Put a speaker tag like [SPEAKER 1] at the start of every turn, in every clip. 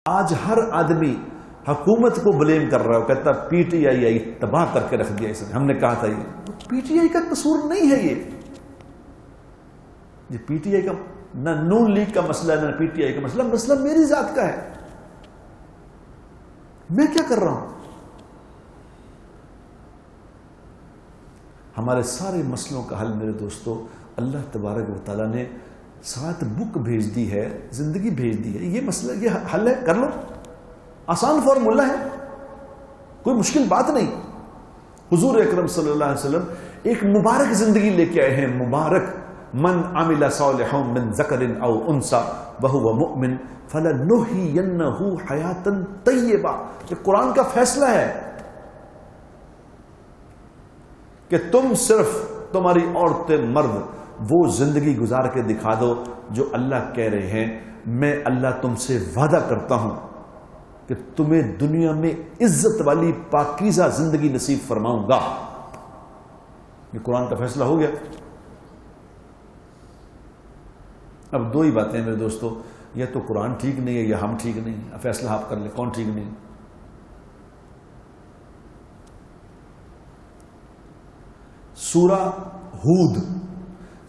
[SPEAKER 1] آج ہر آدمی حکومت کو بلیم کر رہا ہے، کہتا پی ٹی آئی تباہ کر کے رکھ دیا اس نے، ہم نے کہا تھا یہ پی ٹی آئی کا قصور نہیں ہے، یہ پی ٹی آئی کا نہ نون لیگ کا مسئلہ ہے نہ پی ٹی آئی کا مسئلہ، مسئلہ میری ذات کا ہے، میں کیا کر رہا ہوں؟ ہمارے سارے مسئلوں کا حل میرے دوستو اللہ تبارک و تعالیٰ نے ساتھ بک بھیج دی ہے، زندگی بھیج دی ہے، یہ مسئلہ یہ حل ہے، کر لو، آسان فارمولہ ہے، کوئی مشکل بات نہیں۔ حضور اکرم صلی اللہ علیہ وسلم ایک مبارک زندگی لے کے آئے ہیں، مبارک، من عمل صالحا من ذکر او انثى وهو مؤمن فلنحيينه حیاتا طیبہ، یہ قرآن کا فیصلہ ہے کہ تم صرف تمہاری عورتیں مرد وہ زندگی گزار کے دکھا دو جو اللہ کہہ رہے ہیں میں اللہ تم سے وعدہ کرتا ہوں کہ تمہیں دنیا میں عزت والی پاکیزہ زندگی نصیب فرماؤں گا۔ یہ قرآن کا فیصلہ ہو گیا۔ اب دو ہی باتیں میرے دوستو، یا تو قرآن ٹھیک نہیں ہے یا ہم ٹھیک نہیں ہیں، فیصلہ آپ کر لیں کون ٹھیک نہیں۔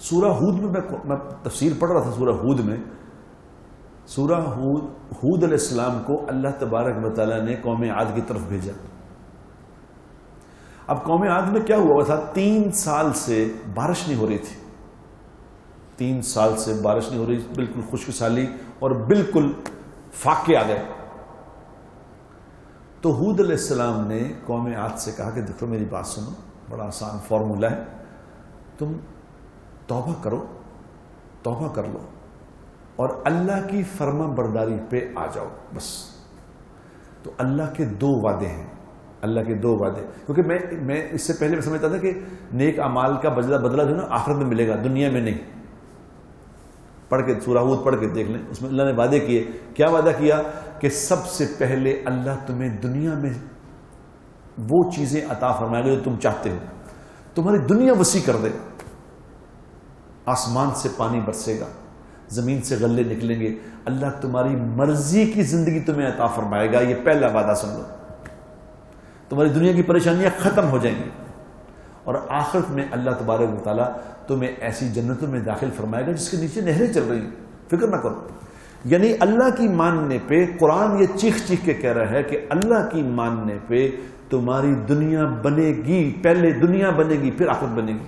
[SPEAKER 1] سورہ ہود میں تفسیر پڑھ رہا تھا، سورہ ہود علیہ السلام کو اللہ تبارک و تعالیٰ نے قوم عاد کی طرف بھیجا۔ اب قوم عاد میں کیا ہوا تھا، 3 سال سے بارش نہیں ہو رہی تھی، 3 سال سے بارش نہیں ہو رہی، بالکل خشک سالی اور بالکل فاقے آ گئے۔ تو ہود علیہ السلام نے قوم عاد سے کہا کہ دیکھو میری بات سنو، بڑا آسان فارمولہ ہے، تم توبہ کر لو اور اللہ کی فرما برداری پہ آ جاؤ بس۔ تو اللہ کے 2 وعدے ہیں، کیونکہ میں اس سے پہلے میں سمجھتا تھا کہ نیک اعمال کا بدلہ جو نا آخرت میں ملے گا، دنیا میں نہیں۔ پڑھ کے سورہ ہود پڑھ کے دیکھ لیں، اس میں اللہ نے وعدے کیے، کیا وعدہ کیا کہ سب سے پہلے اللہ تمہیں دنیا میں وہ چیزیں عطا فرمائے گا جو تم چاہتے ہو، تمہاری دنیا وسیع کر دے، آسمان سے پانی برسے گا، زمین سے غلے نکلیں گے، اللہ تمہاری مرضی کی زندگی تمہیں عطا فرمائے گا، یہ پہلا وعدہ سن لو، تمہاری دنیا کی پریشانیاں ختم ہو جائیں گی، اور آخرت میں اللہ تبارک و تعالیٰ تمہیں ایسی جنتوں میں داخل فرمائے گا جس کے نیچے نہریں چل رہی ہیں، فکر نہ کرو۔ یعنی اللہ کی ماننے پہ قرآن یہ چیخ کے کہہ رہا ہے کہ اللہ کی ماننے پہ تمہاری دنیا بنے گی، پہلے دنیا بنے گی پھر آخرت بنے گی۔